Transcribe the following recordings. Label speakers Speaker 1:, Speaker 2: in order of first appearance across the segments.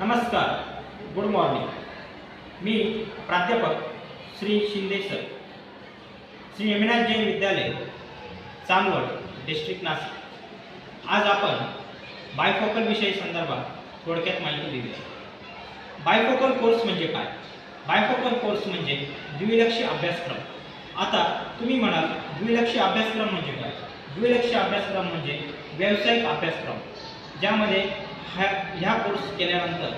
Speaker 1: नमस्कार, good morning. मी प्राध्यापक श्री शिंदे सर, श्री यमुनाथ जैन विद्यालय, चांदवड, डिस्ट्रिक्ट नाशिक। आज आपण बायफोकल विषयी संदर्भात थोडक्यात माहिती देऊया। बायफोकल कोर्स म्हणजे काय? बायफोकल कोर्स म्हणजे द्विलक्षी अभ्यासक्रम। आता तुम्ही म्हणाल द्विलक्षी अभ्यासक्रम म्हणजे काय? द्विलक्षी अभ्यासक्रम म्हणजे व्यावसायिक अभ्यासक्रम, ज्यामध्ये ह्या कोर्स केल्यानंतर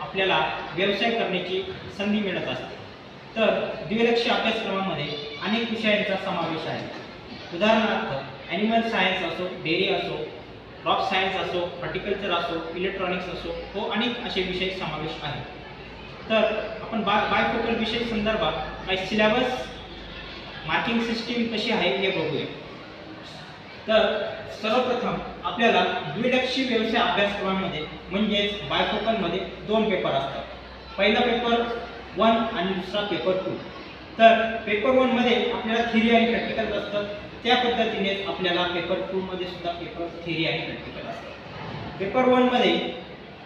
Speaker 1: आपल्याला व्यवसाय करण्याची संधी मिळत असते। तर द्विलक्षी अभ्यासक्रमामध्ये अनेक विषयांचा समावेश आहे। उदाहरणार्थ ॲनिमल सायन्स असो, डेअरी असो, क्रॉप सायन्स असो, हॉर्टिकल्चर असो, इलेक्ट्रॉनिक्स असो, हो अनेक असे विषय समावेश आहेत। तर आपण बायफोकल विषय संदर्भात काही सिलेबस, मार्किंग सिस्टीम कशी आहे हे बघूया। तर सर्वप्रथम आपल्याला द्विलक्षी व्यवसाय अभ्यासक्रमामध्ये म्हणजेच बायफोकलमध्ये दोन पेपर असतात। पहिला पेपर 1 आणि दुसरा पेपर 2। तर पेपर 1 मध्ये आपल्याला थिअरी आणि प्रॅक्टिकल असतं, त्या पद्धतीने आपल्याला पेपर 2 मध्ये सुद्धा पेपर थिअरी आणि प्रॅक्टिकल असतं। पेपर 1 मध्ये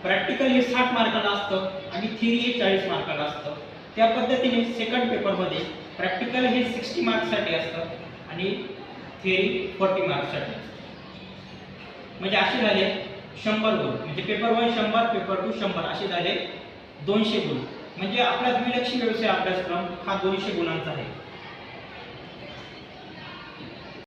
Speaker 1: प्रॅक्टिकल हे 60 मार्काला असतं आणि थिअरी हे 40 मार्काला असतं। त्या पद्धतीने सेकंड पेपरमध्ये प्रॅक्टिकल हे 60 मार्क्ससाठी असतं आणि थिअरी 40 मार्क्ससाठी असतं। म्हणजे असे झाले 100 गुण, म्हणजे पेपर 1 100, पेपर 2 100, असे झाले 200 गुण। म्हणजे आपला द्विलक्षी व्यवसाय अभ्यासक्रम हा 200 गुणांचा आहे।